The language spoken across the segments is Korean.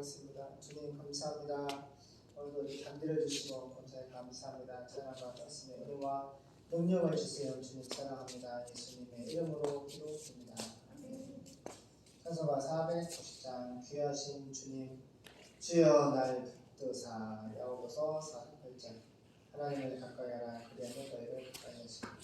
기도하겠습니다. 주님 감사합니다. 오늘도 우리 잠들어 주시고 감사해 감사합니다. 찬양과 말씀의 은혜와 능력을 주세요. 주님 사랑합니다. 예수님의 이름으로 기도드립니다. 찬송가 490장 귀하신 주님 주여 날 붙드사 야고보서 48장 하나님을 가까이 하라 그리하면 너희를 가까이 하시리라.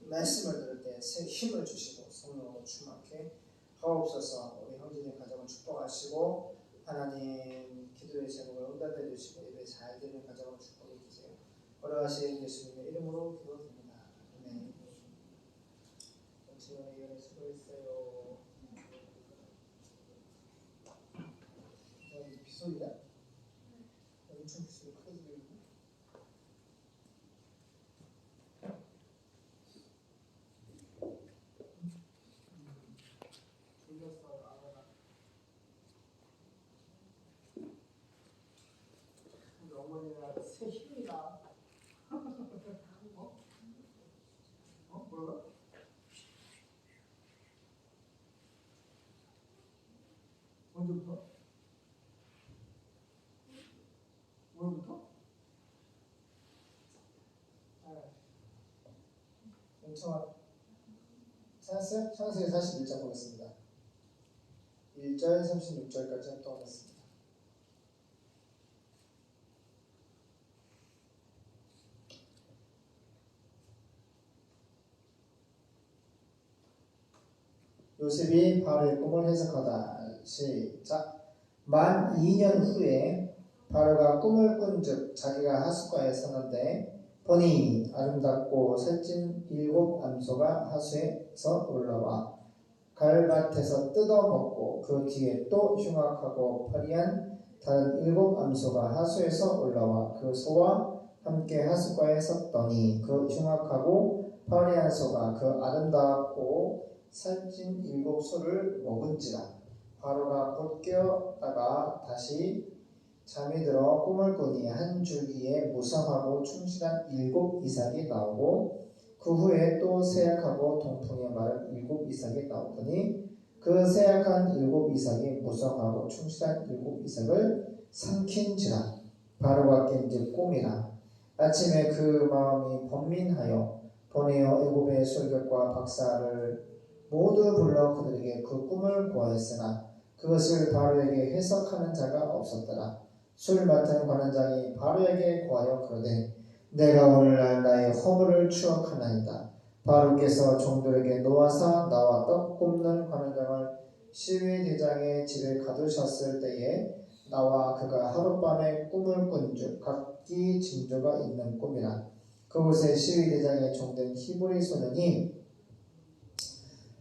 말씀을 들을 때 새 힘을 주시고 성령으로 충만케 하옵소서. 우리 형제님 가정을 축복하시고 하나님 기도의 제목을 응답해 주시고 예배 잘 되는 가정을 축복해 주세요. 걸어가신 예수님의 이름으로 기도드립니다. 아멘. 지원의 연애 수고했어요. 빗소리야? 엄청 빗소리 크게 들리는데? 졸렸어 아가가. 우리 어머니가 새 힘이 나. 뭐라고? 언제부터? 오늘부터? 영청아 찾았어요? 창세기 41장 보겠습니다. 1절 36절까지 합동하겠습니다. 요셉이 바로의 꿈을 해석하다. 시작. 만 2년 후에 바로가 꿈을 꾼즉 자기가 하숫가에 섰는데 보니 아름답고 살찐 7 암소가 하수에서 올라와 갈밭에서 뜯어먹고 그 뒤에 또 흉악하고 파리한 다른 7 암소가 하수에서 올라와 그 소와 함께 하숫가에 섰더니 그 흉악하고 파리한 소가 그 아름답고 살찐 7 소를 먹은지라. 바로가 곧 깨었다가 다시 잠이 들어 꿈을 꾸니 한 줄기에 무성하고 충실한 7 이삭이 나오고 그 후에 또 세약하고 동풍에 마른 7 이삭이 나오더니 그 세약한 7 이삭이 무성하고 충실한 7 이삭을 삼킨지라. 바로가 깬즉 꿈이라. 아침에 그 마음이 번민하여 보내어 애굽의 술객과 박사를 모두 불러 그들에게 그 꿈을 고하였으나 그것을 바로에게 해석하는 자가 없었더라. 술 맡은 관원장이 바로에게 고하여 그러되 내가 오늘날 나의 허물을 추억하나이다. 바로께서 종들에게 놓아사 나와 떡 굽는 관원장을 시위대장의 집에 가두셨을 때에 나와 그가 하룻밤에 꿈을 꾼즉 각기 징조가 있는 꿈이라. 그곳에 시위대장의 종된 히브리 소년이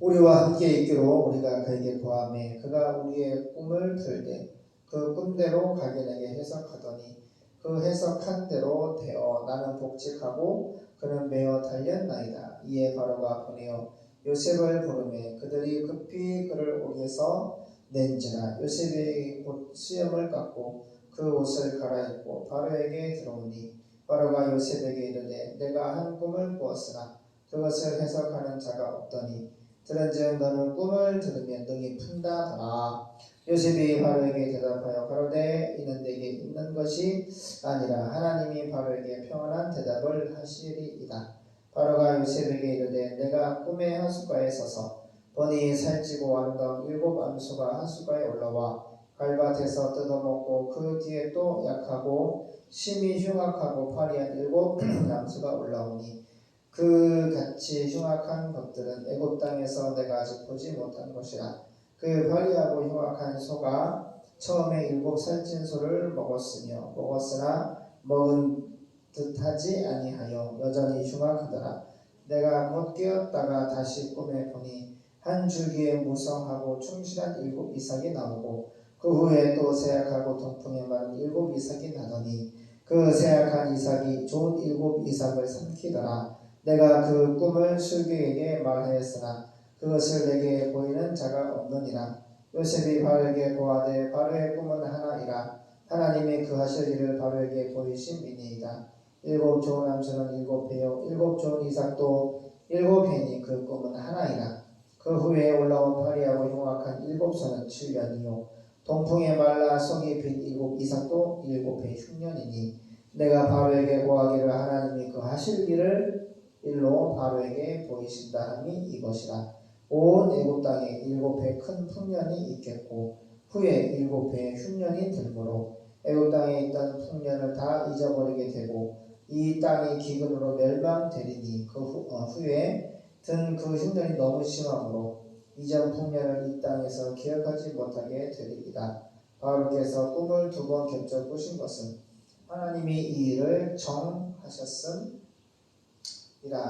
우리와 함께 있기로 우리가 그에게 고하매 그가 우리의 꿈을 풀되 그 꿈대로 각인에게 해석하더니 그 해석한 대로 되어 나는 복직하고 그는 매어 달렸나이다. 이에 바로가 보내어 요셉을 부르매 그들이 급히 그를 옥에서 낸지라. 요셉이 곧 수염을 깎고 그 옷을 갈아입고 바로에게 들어오니 바로가 요셉에게 이르되 내가 한 꿈을 꾸었으나 그것을 해석하는 자가 없더니 들은즉 너는 꿈을 들으면 능히 푼다 하더라. 요셉이 바로에게 대답하여 가로되 이는 내게 있는 것이 아니라 하나님이 바로에게 평안한 대답을 하시리이다. 바로가 요셉에게 이르되 내가 꿈의 하숫가에 서서 보니 살찌고 아름다운 7 암소가 하숫가에 올라와 갈밭에서 뜯어먹고 그 뒤에 또 약하고 심히 흉악하고 파리한 7 암소가 올라오니 그 같이 흉악한 것들은 애굽 땅에서 내가 아직 보지 못한 것이라. 그 파리하고 흉악한 소가 처음에 7 살찐 소를 먹었으나 먹은 듯하지 아니하여 여전히 흉악하더라. 내가 곧 깨었다가 다시 꿈에 보니 한 줄기에 무성하고 충실한 7 이삭이 나오고 그 후에 또 세약하고 동풍에 마른 7 이삭이 나더니 그 세약한 이삭이 좋은 7 이삭을 삼키더라. 내가 그 꿈을 술객에게 말하였으나 그것을 내게 보이는 자가 없느니라. 요셉이 바로에게 고하되 바로의 꿈은 하나이라. 하나님이 그 하실 일을 바로에게 보이심이니이다. 7 좋은 암소는 7 배요 7 좋은 이삭도 7 배니 그 꿈은 하나이라. 그 후에 올라온 파리하고 흉악한 7 소는 7년이요 동풍에 말라 속이 빈 7 이삭도 7배 흉년이니 내가 바로에게 고하기를 하나님이 그 하실 일을 일로 바로에게 보이신다 함이 이것이라. 온 애굽 땅에 7배 큰 풍년이 있겠고 후에 7배 흉년이 들므로 애굽 땅에 있던 풍년을 다 잊어버리게 되고 이 땅이 기근으로 멸망되리니 그 후에 든 그 흉년이 너무 심하므로 이전 풍년을 이 땅에서 기억하지 못하게 되리이다. 바울께서 꿈을 2번 겹쳐 꾸신 것은 하나님이 이 일을 정하셨음이라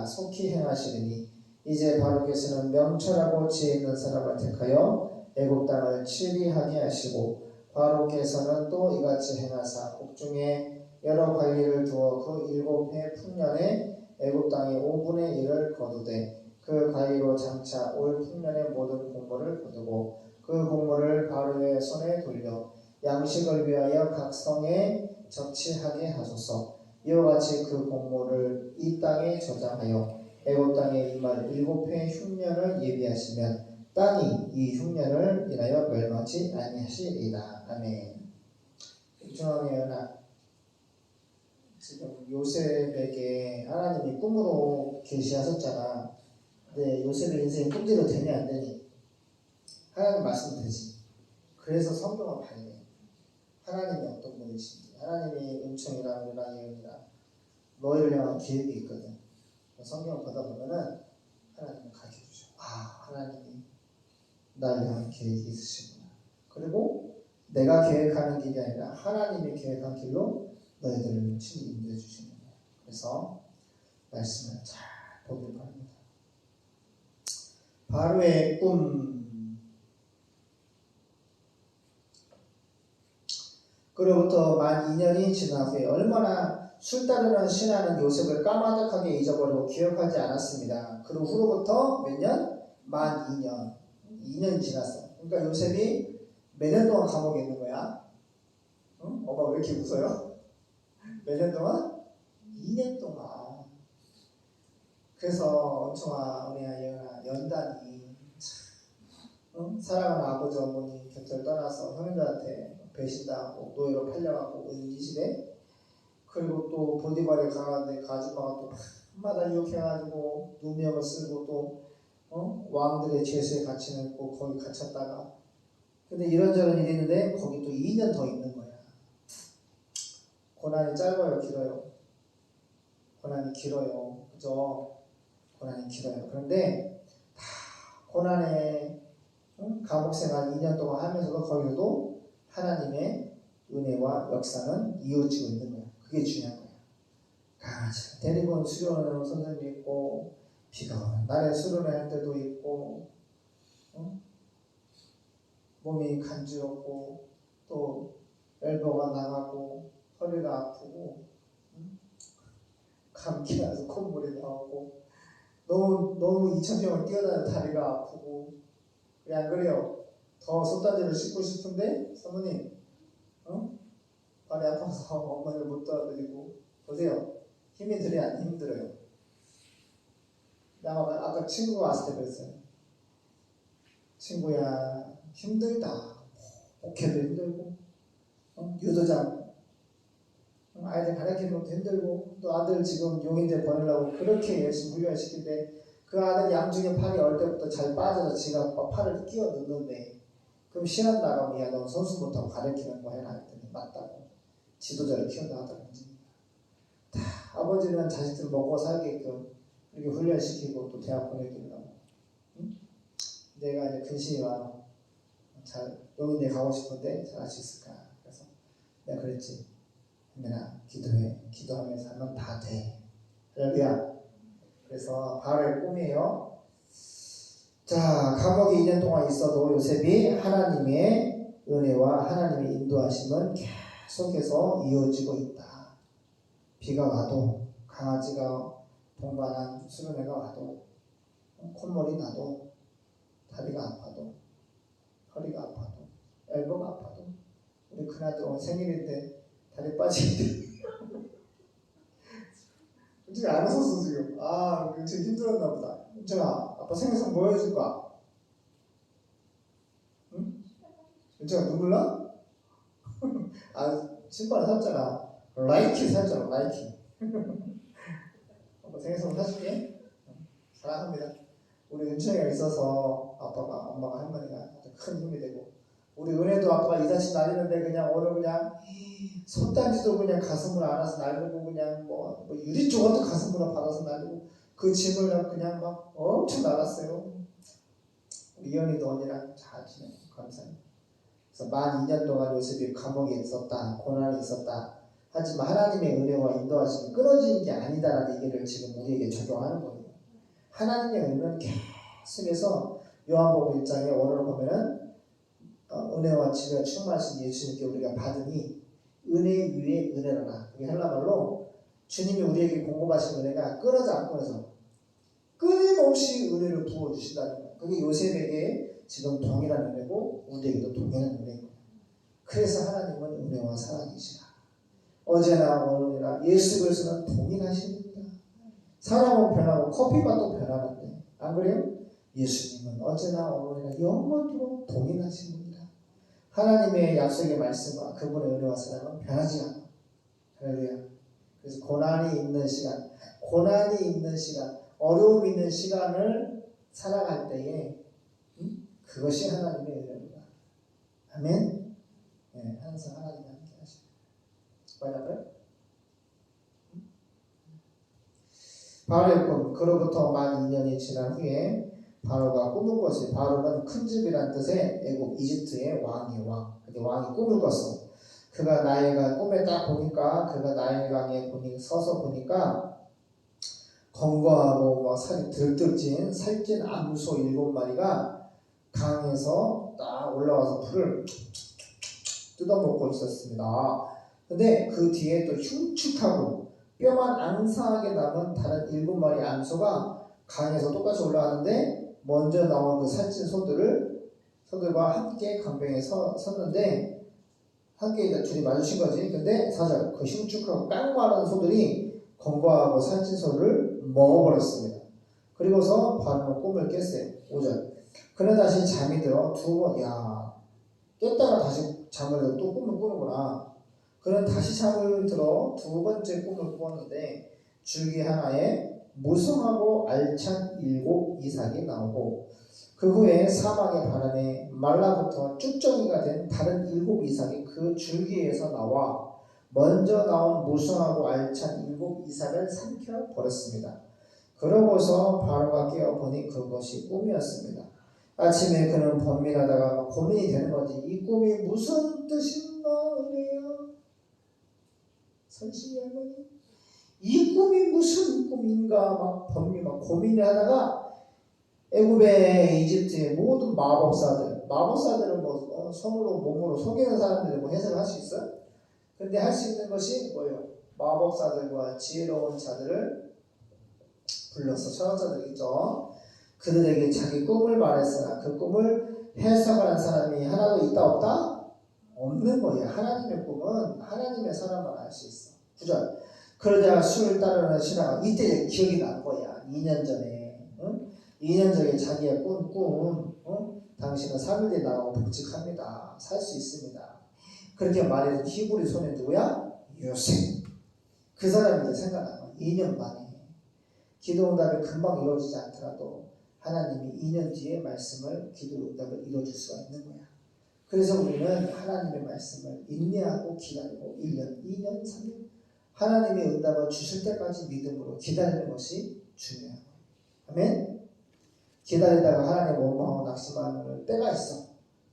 속히 행하시리니 이제 바울께서는 명철하고 지혜 있는 사람을 택하여 애굽 땅을 치리하게 하시고 바울께서는 또 이같이 행하사 곡중에 여러 관리를 두어 그 7해 풍년에 애굽 땅의 5분의 1을 거두되 그 관리로 장차 올 풍년의 모든 공물을 거두고 그 공물을 바로의 손에 돌려 양식을 위하여 각 성에 접치하게 하소서. 이와 같이 그 공물을 이 땅에 저장하여 애굽 땅에 임할 7해 흉년을 예비하시면 땅이 이 흉년을 인하여 멸망치 아니하시리이다. 아멘. 중앙의 연합 지금 요셉에게 하나님이 꿈으로 계시하셨잖아. 근데 요셉의 인생이 꿈대로 되냐 안 되니? 하나님 말씀 되지. 그래서 성경을 봐야 돼. 하나님이 어떤 분이신지, 하나님이 은총이라 은혜라 예언이라 너희를 향한 계획이 있거든. 성경을 보다 보면은 하나님은 가르쳐주셔. 아, 하나님이 나를 향한 계획이 있으시구나. 그리고 내가 계획하는 길이 아니라 하나님이 계획한 길로 너희들을 친히 인도해 주시는 거야. 그래서 말씀을 잘 보길 바랍니다. 바로의 꿈. 그로부터 만 2년이 지난 후에 얼마나 술 따르는 신하는 요셉을 까마득하게 잊어버리고 기억하지 않았습니다. 그리고 후로부터 몇 년? 만 2년. 2년이 지났어. 그러니까 요셉이 몇 년 동안 감옥에 있는 거야? 응? 엄마 왜 이렇게 웃어요? 몇 년 동안? 2년 동안. 그래서 엄청아 은혜야 예언아 연단이 응? 사랑하는 아버지 어머니 곁을 떠나서 형님들한테 배신당하고 노예로 팔려가고 이 집에 그리고 또 보디발에 가는데 가주마가 또 밤마다 유혹해가지고 누명을 쓰고 또 왕들의 죄수에 갇혀놓고 거기 갇혔다가 근데 이런저런 일이 있는데 거기 또 2년 더 있는 거야. 고난이 짧아요 길어요? 고난이 길어요. 그죠? 고난이 길어요. 그런데 다 고난의 감옥생활 2년 동안 하면서도 거기서도 하나님의 은혜와 역사는 이어지고 있는 거야. 그게 중요한 거야. 강아지 데리고 수련하는 선생님이 있고 비가 오는 날에 수련할 때도 있고 몸이 간지럽고 또 엘보가 나가고 허리가 아프고 감기 나서 콧물이 나오고 너무 2000명을 뛰어다니는 다리가 아프고 그래 안 그래요? 더 손단지를 씻고 싶은데 사모님 발이 아파서 어머니를 못 도와드리고 보세요. 힘이 들이 안 힘들어요. 나 아까 친구가 왔을 때 그랬어요. 친구야 힘들다. 목회도 힘들고 유도장 아이들 가르치는 것도 힘들고 또 아들 지금 용인대 보내려고 그렇게 열심히 훈련시키는데 그 아들 양중에 팔이 어릴 때부터 잘 빠져서 지가 팔을 끼워 넣는데 그럼 시합 나가면 야 너 선수 못하고 가르치는 거 해라 했더니 맞다고 지도자를 키운다 하더라고요. 다 아버지는 자식들 먹고 살게끔 이렇게 훈련시키고 또 대학 보내기라고 내가 이제 근심이 많아 잘 용인대 가고 싶은데 잘할 수 있을까 그래서 내가 그랬지 현민아 기도해 기도하면서 하면 다 돼 할렐루야. 그래서 바로의 꿈이에요. 자 감옥에 2년 동안 있어도 요셉이 하나님의 은혜와 하나님의 인도하심은 계속해서 이어지고 있다. 비가 와도 강아지가 동반한 수련회가 와도 콧물이 나도 다리가 아파도 허리가 아파도 엘보가 아파도 우리 큰아들 오늘 생일인데 다리 빠지는데 은정이 안 웃었어 지금. 아 은정이 힘들었나 보다. 은정아 아빠 생일선 뭐 해줄 거야? 응? 은정아 눈물 나? 아 신발을 샀잖아. 라이키 샀잖아 라이키. 아빠 생일선 사줄게. 사랑합니다. 우리 은정이가 있어서 아빠가 엄마가 할머니가 아주 큰 힘이 되고 우리 은혜도 아빠가 이사시 날리는데 그냥 오늘 그냥 손단지도 그냥 가슴으로 안아서 날리고 그냥 뭐 유리 조각도 가슴으로 받아서 날리고 그 짐을 다 그냥 막 엄청 나갔어요. 이현이도 언니랑 잘 지내고 감사해요. 그래서 만 2년 동안 요셉이 감옥에 있었다, 고난이 있었다. 하지만 하나님의 은혜와 인도하심이 끊어지는 게 아니다라는 얘기를 지금 우리에게 적용하는 거예요. 하나님의 은혜는 계속해서 요한복음 1장에 원어로 보면은 은혜와 지혜가 충만하신 예수님께 우리가 받으니 은혜 위에 은혜로라. 이게 헬라말로 주님이 우리에게 공급하신 은혜가 끊어져 안 끊어져 끊임없이 은혜를 부어주신다는 거예요. 그게 요셉에게 지금 동일한 은혜고 우리에게도 동일한 은혜고. 그래서 하나님은 은혜와 사랑이시라. 어제나 오늘이나 예수 그리스도는 동일하십니다. 사람은 변하고 커피맛도 변하는데 안 그래요? 예수님은 어제나 오늘이나 영원토록 동일하신 분이다. 하나님의 약속의 말씀과 그분의 은혜와 사랑은 변하지 않아. 할렐루야. 그래서 고난이 있는 시간, 어려움이 있는 시간을 살아갈 때에 그것이 하나님의 은혜입니다. 아멘. 네, 항상 하나님이 함께 하십니다. 뭐라고요? 바로의 꿈. 그로부터 만 2년이 지난 후에 바로가 꿈을 꿨어요. 바로는 큰 집이란 뜻의 애국 이집트의 왕이에요. 왕이 꿈을 꿨어. 그가 나일강 꿈에 딱 보니까 그가 나일강에 서서 보니까 건거하고 살이 들뜰진 살찐 암소 7마리가 강에서 딱 올라와서 풀을 뜯어먹고 있었습니다. 근데 그 뒤에 또 흉측하고 뼈만 앙상하게 남은 다른 7마리 암소가 강에서 똑같이 올라가는데 먼저 나온 그 살찐 소들과 함께 강변에 섰는데 함께 이제 둘이 마주친 거지. 근데 사실 그 흉측하고 깡마른 소들이 건거하고 살찐 소를 먹어버렸습니다. 그리고서 바로는 꿈을 깼어요. 5절. 그러나 다시 잠이 들어 깼다가 다시 잠을 들어 또 꿈을 꾸는구나. 그는 다시 잠을 들어 두 번째 꿈을 꾸었는데 줄기 하나에 무성하고 알찬 7 이삭이 나오고 그 후에 사막의 바람에 말라부터 쭉정이가 된 다른 7 이삭이 그 줄기에서 나와 먼저 나온 무성하고 알찬 7 이삭을 삼켜버렸습니다. 그러고서 바로가 깨어보니 그것이 꿈이었습니다. 아침에 그는 번민하다가 고민이 되는 거지. 이 꿈이 무슨 뜻인가 은혜야? 선생님 할머니? 이 꿈이 무슨 꿈인가 고민을 하다가 애굽의 이집트의 모든 마법사들은 손으로 몸으로 속이는 사람들이 해석을 할 수 있어요? 근데 할 수 있는 것이 뭐예요? 마법사들과 지혜로운 자들을 불러서 철학자들 있죠. 그들에게 자기 꿈을 말했으나 그 꿈을 해석하는 사람이 하나도 있다 없다? 없는 거예요. 하나님의 꿈은 하나님의 사람만 알 수 있어. 9절. 그러자 수를 따르는 신하가 이때 기억이 난 거야. 2년 전에. 2년 전에 자기의 꿈 당신은 3일 뒤에 나가고 복직합니다. 살 수 있습니다. 그렇게 말해준 히브리 손에 누구야? 요셉. 그 사람이 이제 생각난 거야. 2년 만에. 기도 응답이 금방 이루어지지 않더라도 하나님이 2년 뒤에 기도 응답을 이루어줄 수가 있는 거야. 그래서 우리는 하나님의 말씀을 인내하고 기다리고 1년, 2년, 3년 하나님의 응답을 주실 때까지 믿음으로 기다리는 것이 중요한 거예요. 아멘? 기다리다가 하나님 원망하고 낙심하는 때가 있어.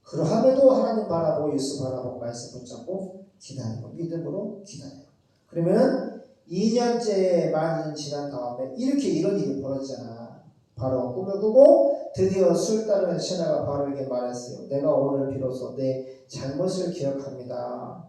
그러함에도 하나님 바라보고 예수 바라보고 말씀 붙잡고 기다리고 믿음으로 기다려요. 그러면 2년째 많이 지난 다음에 이런 일이 벌어지잖아. 바로 꿈을 꾸고 드디어 술 따르는 신하가 바로에게 말했어요. 내가 오늘 비로소 내 잘못을 기억합니다.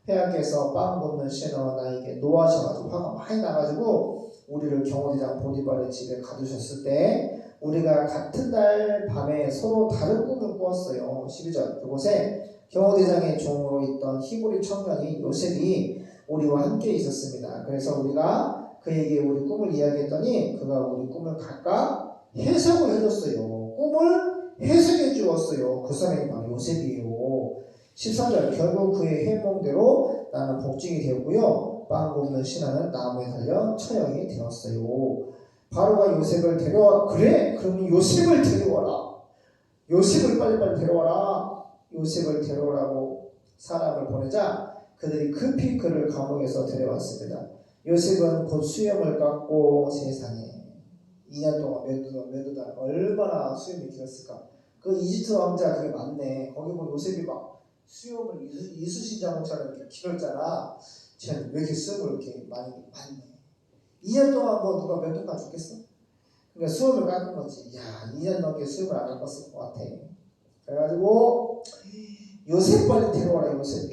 폐하께서 빵 굽는 신하가 나에게 노하셔가지고 화가 많이 나가지고 우리를 경호대장 보디발의 집에 가두셨을 때 우리가 같은 날 밤에 서로 다른 꿈을 꾸었어요. 12절. 그곳에 경호대장의 종으로 있던 히브리 청년이 요셉이 우리와 함께 있었습니다. 그래서 우리가 그에게 우리 꿈을 이야기했더니 그가 우리 꿈을 각각 해석을 해줬어요. 꿈을 해석해 주었어요. 그 사람이 바로 요셉이에요. 14절. 결국 그의 해몽대로 나는 복직이 되었고요. 빵 굽는 신하는 나무에 달려 처형이 되었어요. 바로가 요셉을 데려와. 그래? 그러면 요셉을 데려와라. 요셉을 빨리빨리 데려와라. 요셉을 데려오라고 사람을 보내자 그들이 급히 그를 감옥에서 데려왔습니다. 요셉은 곧 수염을 깎고 세상에 2년 동안 몇 달 얼마나 수염이 길었을까. 그 이집트 왕자 그게 맞네. 거기 보면 요셉이 막 수염을 이수신장처럼 이렇게 길었잖아. 쟤는 왜 이렇게 수염을 이렇게 많이 많네. 2년 동안 뭐 누가 몇 년간 죽겠어? 그러니까 수염을 깎은 거지. 야, 2년 넘게 수염을 안 깎았을 것 같아. 그래가지고 요셉 빨리 데려와라. 요셉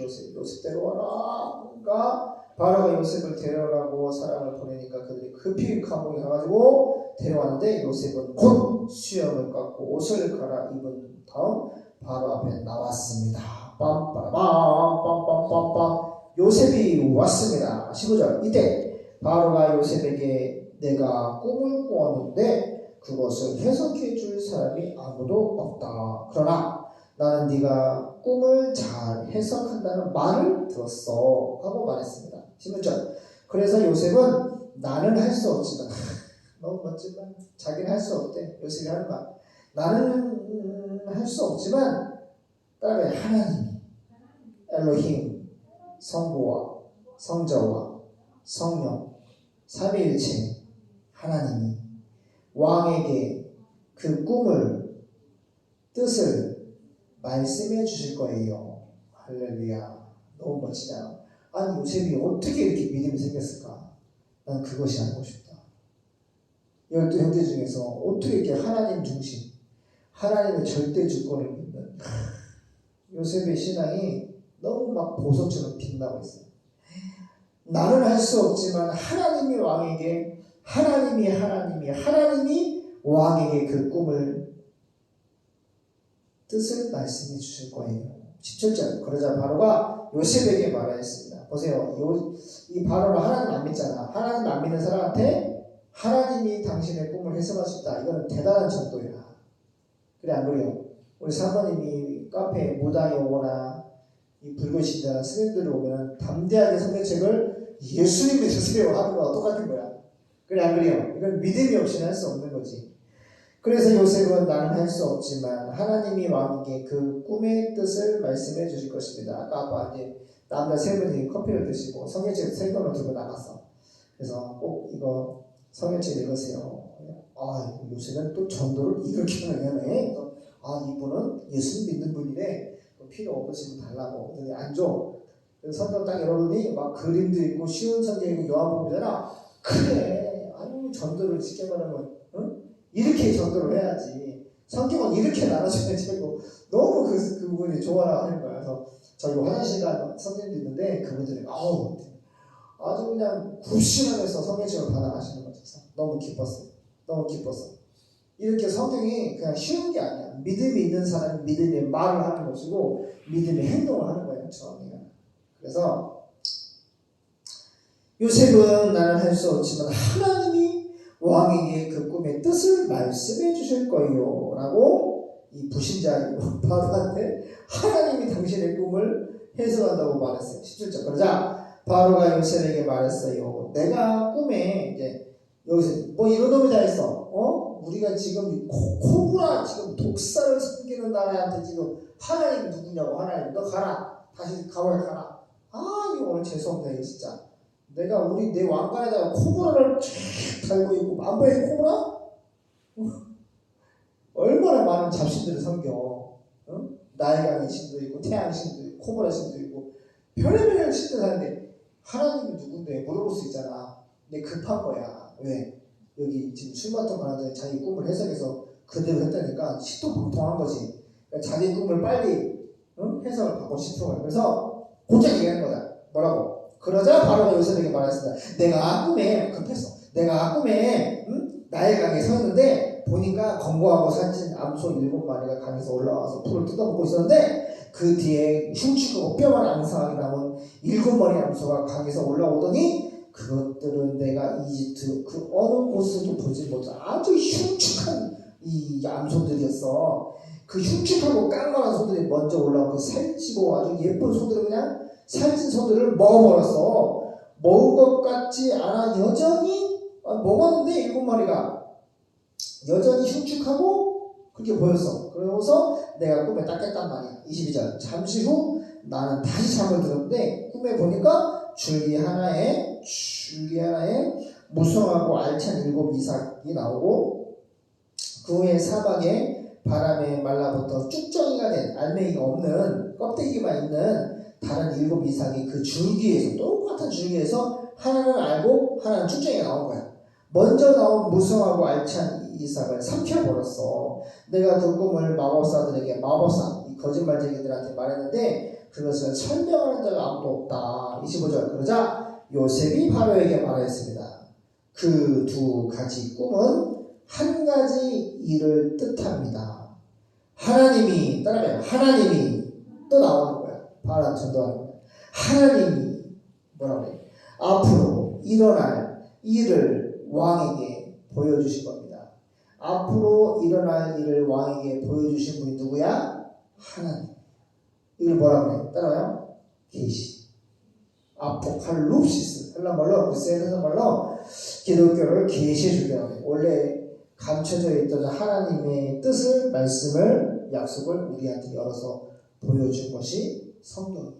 데려와라. 그러니까 바로가 요셉을 데려오라고 사람을 보내니까 그들이 급히 감옥에 가가지고 데려왔는데 요셉은 곧 수염을 깎고 옷을 갈아입은 다음 바로 앞에 나왔습니다. 빰빠라빰빰빰빰빰 요셉이 왔습니다. 15절 이때 바로가 요셉에게 내가 꿈을 꾸었는데 그것을 해석해 줄 사람이 아무도 없다. 그러나 나는 네가 꿈을 잘 해석한다는 말을 들었어 하고 말했습니다. 16절 그래서 요셉은 나는 할 수 없지만 너무 멋지만 자기는 할 수 없대. 요셉이 하는 말 나는 할 수 없지만 따라해 하나님이 엘로힘 성부와 성자와 성령 삼위일체 하나님이 왕에게 그 꿈을 뜻을 말씀해 주실 거예요. 할렐루야. 너무 멋지잖아. 아니 요셉이 어떻게 이렇게 믿음이 생겼을까? 난 그것이 알고 싶다. 12형제 중에서 어떻게 이렇게 하나님 중심 하나님의 절대 주권을 믿는 요셉의 신앙이 너무 막 보석처럼 빛나고 있어요. 나는 할 수 없지만 하나님이 왕에게 하나님이 왕에게 그 꿈을 뜻을 말씀해 주실 거예요. 17절 그러자 바로가 요셉에게 말하였습니다. 보세요. 이 바로는 하나님 안 믿잖아. 하나님 안 믿는 사람한테 하나님이 당신의 꿈을 해석할 수 있다. 이거는 대단한 전도야. 그래 안 그래요? 우리 사모님이 카페에 무당이 오거나 이 불교신자 스님들이 오면 담대하게 성경책을 예수님 믿으세요 하는 거와 똑같은 거야. 그래 안 그래요? 이건 믿음이 없이는 할 수 없는 거지. 그래서 요셉은 나는 할 수 없지만 하나님이 왕에게 그 꿈의 뜻을 말씀해 주실 것입니다. 아까 이제 남자 세 분이 커피를 드시고 성경책 세 권을 들고 나갔어. 그래서 꼭 이거 성경책 읽으세요. 아 요셉은 또 전도를 이렇게 하네. 아 이분은 예수 믿는 분이래. 필요 없으시면 달라고. 근데 안 줘. 그래서 성경 딱 열어보니 막 그림도 있고 쉬운 성경이고 요한복음이잖아. 그래. 아유 전도를 쉽게 말하면 응? 이렇게 전도를 해야지. 성경은 이렇게 나눠줘야지. 너무 그분이 좋아라 하는 거야. 그래서 저희 화장실 간 선생님도 있는데 그분들이 아주 그냥 굽신하면서 성경책을 받아가시는 거죠. 너무 기뻤어요. 이렇게 성경이 그냥 쉬운 게 아니야. 믿음이 있는 사람이 믿음의 말을 하는 것이고 믿음의 행동을 하는 거예요. 정의가. 그래서 요셉은 나는 할 수 없지만 하나님이 왕에게 그 꿈의 뜻을 말씀해 주실 거예요 라고 이 부신자이고 바로한테 하나님이 당신의 꿈을 해석한다고 말했어요. 17절 그러자 바로가 요셉에게 말했어요. 내가 꿈에 이제 여기서 뭐 이런 놈이 다 했어. 우리가 지금 코브라 지금 독사를 섬기는 나라한테 지금 하나님 누구냐고. 하나님 너 가라. 다시 가라. 이거 오늘 재수없네 이거 진짜. 내가 내 왕관에다가 코브라를 쫙 달고 있고 안 보여 코브라? 얼마나 많은 잡신들을 섬겨. 응? 나일강의 신도 있고 태양 신도 있고 코브라 신도 있고 별의별 신들 사는데 하나님이 누군데 물어볼 수 있잖아. 근데 급한 거야. 왜? 여기 지금 술 맡은 사람들 자기 꿈을 해석해서 그대로 했다니까 시도방통한 거지. 그러니까 자기 꿈을 빨리 해석을 받고 싶은 거야. 그래서 곧장 얘기하는 거다. 뭐라고? 그러자 바로가 요셉에게 말했습니다. 내가 꿈에 급했어. 내가 꿈에 나의 강에 서 있는데 보니까 검거하고 살찐 암소 7마리가 강에서 올라와서 풀을 뜯어먹고 있었는데 그 뒤에 흉측하고 뼈만 앙상하게 남은 7마리 암소가 강에서 올라오더니 그것들은 내가 이집트 그 어느 곳에도 보지 못한 아주 흉측한 이 암소들이었어. 그 흉측하고 깡마한 소들이 먼저 올라오고 그 살찌고 아주 예쁜 소들을 그냥 살찐 소들을 먹어버렸어. 먹은 것 같지 않아 여전히 먹었는데 7마리가 여전히 흉측하고 그렇게 보였어. 그러고서 내가 꿈에 딱 깼단 말이야. 22절 잠시 후 나는 다시 잠을 들었는데 꿈에 보니까 줄기 하나에 무성하고 알찬 7 이삭이 나오고 그 후에 사막에 바람에 말라붙어 쭉정이가 된 알맹이가 없는 껍데기만 있는 다른 7 이삭이 그 줄기에서 똑같은 줄기에서 하나는 알고 하나는 쭉정이가 나온 거야. 먼저 나온 무성하고 알찬 이삭을 삼켜버렸어. 내가 그 꿈을 마법사들에게 마법사 이 거짓말쟁이들한테 말했는데 그것을 설명하는 자가 아무도 없다. 25절 그러자 요셉이 바로에게 말하였습니다. 그 2가지 꿈은 한 가지 일을 뜻합니다. 하나님이 따라가요. 하나님이 또 나오는 거야. 바로 전도하는 거야. 하나님이 뭐라고 해? 앞으로 일어날 일을 왕에게 보여주실 겁니다. 앞으로 일어날 일을 왕에게 보여주신 분이 누구야? 하나님. 이걸 뭐라고 해? 따라와요. 계시. 아포칼립시스. 헬라말로 그리스에서 말로 기독교를 계시해 주기라고 해요. 원래 감춰져 있던 하나님의 뜻을 말씀을 약속을 우리한테 열어서 보여준 것이 성경이에요.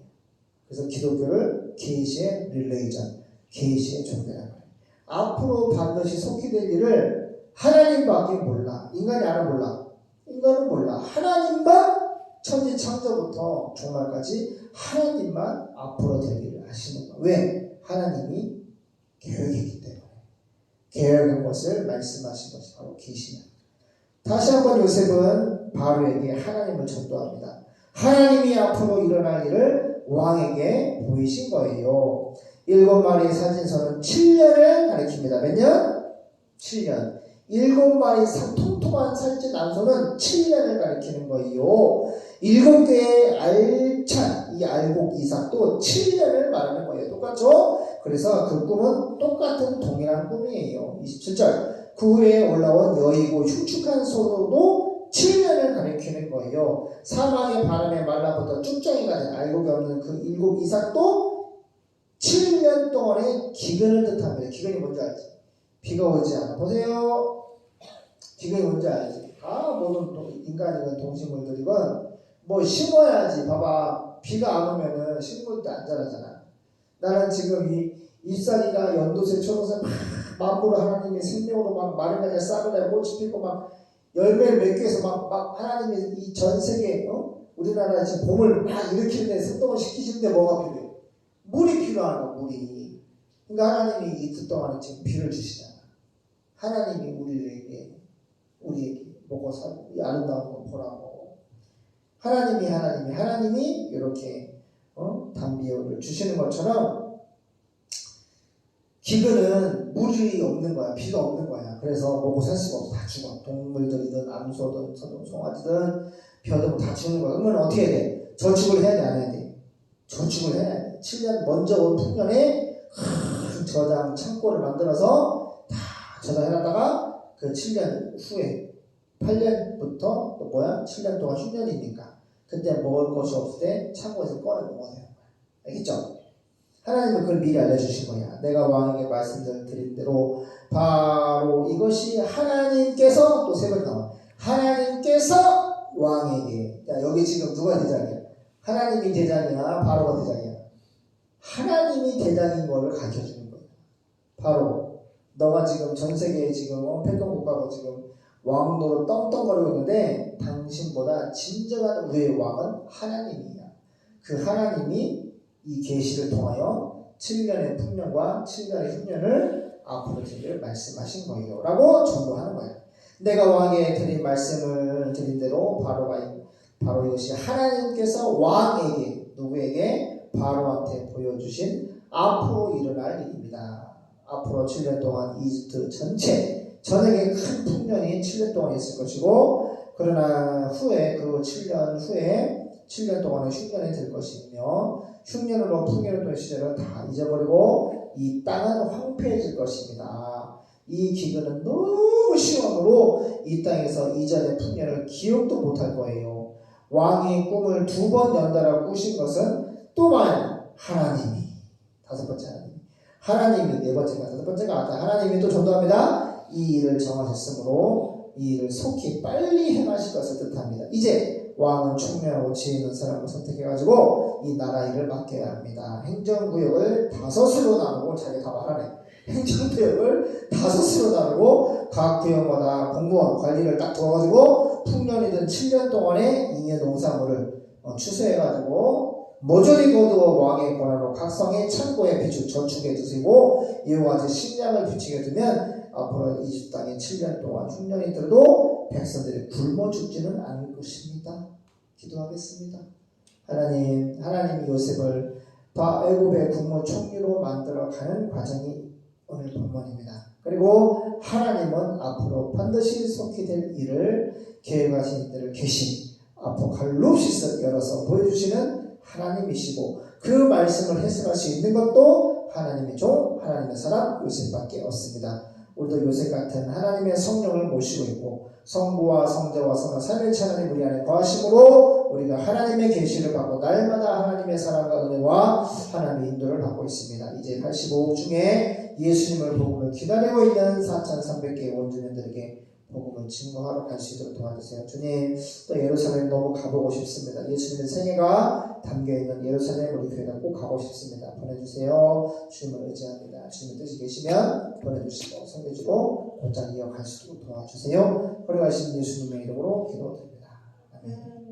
그래서 기독교를 계시의 릴레이전, 계시의 종교라고 해요. 앞으로 반드시 속히 될 일을 하나님밖에 몰라. 인간이 알아 몰라. 인간은 몰라. 하나님만 천지 창조부터 종말까지 하나님만 앞으로 될 일을 하시는 거야. 왜? 하나님이 계획했기 때문에. 계획한 것을 말씀하신 것이 바로 계시냐. 다시 한번 요셉은 바로에게 하나님을 전도합니다. 하나님이 앞으로 일어날 일을 왕에게 보이신 거예요. 7마리의 살찐소는 7년을 가리킵니다. 몇 년? 7년. 7마리 통통한 살찐 암소는 7년을 가리키는 거예요. 7개의 알찬 이 알곡 이삭도 7년을 말하는 거예요. 똑같죠? 그래서 그 꿈은 똑같은 동일한 꿈이에요. 27절 그 후에 올라온 여이고 흉측한 소도 7년을 가리키는 거예요. 사막의 바람에 말라붙어 쭉정이가 된 알곡이 없는 그 7 이삭도 7년 동안의 기근을 뜻합니다. 기근이 뭔지 알지? 비가 오지 않아. 보세요. 기근이 뭔지 알지? 모든 인간이건 동식물들이건 뭐 심어야지. 봐봐. 비가 안 오면은 식물도 안 자라잖아. 나는 지금 이 잎사귀가 연두색, 초록색 막 만물을 하나님의 생명으로 막 마른 가지에 싹을 내고 꽃이 피고 막 열매를 맺기 위해서 막 하나님의 이 전 세계 우리나라 지금 봄을 막 일으키는데 생동을 시키시는데 뭐가 필요해? 물이 필요한 거, 물이. 그러니까 하나님이 이틀 동안은 지금 비를 주시잖아. 하나님이 우리에게 먹고 살고 이 아름다운 거 보라고. 하나님이 이렇게 담비를 주시는 것처럼 기근은 물이 없는 거야. 비가 없는 거야. 그래서 먹고 살 수가 없어. 다 죽어. 동물들이든 암소든 송아지든 벼든 다 죽는 거야. 그러면 어떻게 해야 돼? 저축을 해야 돼? 안 해야 돼? 저축을 해야 돼. 7년 먼저 온 풍년에 큰 저장 창고를 만들어서 다 저장해놨다가 그 7년 후에 8년부터 또 7년 동안 흉년이니까 그때 먹을 것이 없을 때 창고에서 꺼내 먹어야 되는 거야. 알겠죠? 하나님은 그걸 미리 알려주신 거야. 내가 왕에게 말씀드린 대로 바로 이것이 하나님께서 또 세 번 나와. 하나님께서 왕에게. 야, 여기 지금 누가 대장이야? 하나님이 대장이야? 바로가 대장이야? 하나님이 대장인 거를 가르쳐주는 거야. 바로 너가 지금 전 세계에 지금 패권국가고 지금 왕노로 떵떵거리고 있는데 당신보다 진정한 우리의 왕은 하나님이야. 그 하나님이 이 계시를 통하여 7년의 풍년과 7년의 흉년을 앞으로 드릴 말씀하신 거예요. 라고 전도하는 거예요. 내가 왕에게 드린 말씀을 드린 대로 바로 이것이 하나님께서 왕에게 누구에게 바로한테 보여주신 앞으로 일어날 일입니다. 앞으로 7년 동안 이집트 전역에 큰 풍년이 7년 동안 있을 것이고 그러나 후에 그 7년 후에 7년 동안은 흉년이 될 것이며 흉년으로 풍년을 돈 시절은 다 잊어버리고 이 땅은 황폐해질 것입니다. 이 기근은 너무 심함으로 이 땅에서 이전의 풍년을 기억도 못할 거예요. 왕이 꿈을 2번 연달아 꾸신 것은 또한 하나님이 다섯 번째 하나님이 네 번째가 다섯 번째가 하나님이 또 전도합니다. 이 일을 정하셨으므로 이 일을 속히 빨리 행하실 것을 뜻합니다. 이제 왕은 총명하고 지혜 있는 사람을 선택해가지고 이 나라 일을 맡겨야 합니다. 행정구역을 5으로 나누고 자기가 다 말하네. 행정구역을 5시로 나누고 각 구역마다 공무원 관리를 딱 두어가지고 풍년이든 7년 동안의 잉여 농산물을 추수해가지고 모조리 거두어 왕의 권한으로 각성의 창고에 비축 저축해 두시고 이와 같이 식량을 비축해 두면 앞으로 이집 땅에 7년 동안 흉년이 들어도 백성들이 굶어 죽지는 않을 것입니다. 기도하겠습니다. 하나님 요셉을 애굽의 국무 총리로 만들어가는 과정이 오늘 본문입니다. 그리고 하나님은 앞으로 반드시 속히 될 일을 계획하신 일을 계신 앞으로 갈로 없이 열어서 보여주시는 하나님이시고 그 말씀을 해석할 수 있는 것도 하나님의 종, 하나님의 사람 요셉밖에 없습니다. 우리도 요셉 같은 하나님의 성령을 모시고 있고 성부와 성자와 성령 삼위일체 하나님 우리 안에 거하심으로 우리가 하나님의 계시를 받고 날마다 하나님의 사랑과 은혜와 하나님의 인도를 받고 있습니다. 이제 85억 중에 예수님을 복음을 기다리고 있는 4,300개의 원주민들에게 복음을 증거하러 갈 수 있도록 도와주세요. 주님, 또 예루살렘 너무 가보고 싶습니다. 예수님의 생애가 담겨있는 예루살렘 우리 교회가 꼭 가고 싶습니다. 보내주세요. 주님을 의지합니다. 주님의 뜻이 계시면 보내주시고 섬겨주고 곧장 이어갈 수 있도록 도와주세요. 걸어가신 예수님의 이름으로 기도드립니다. 아멘.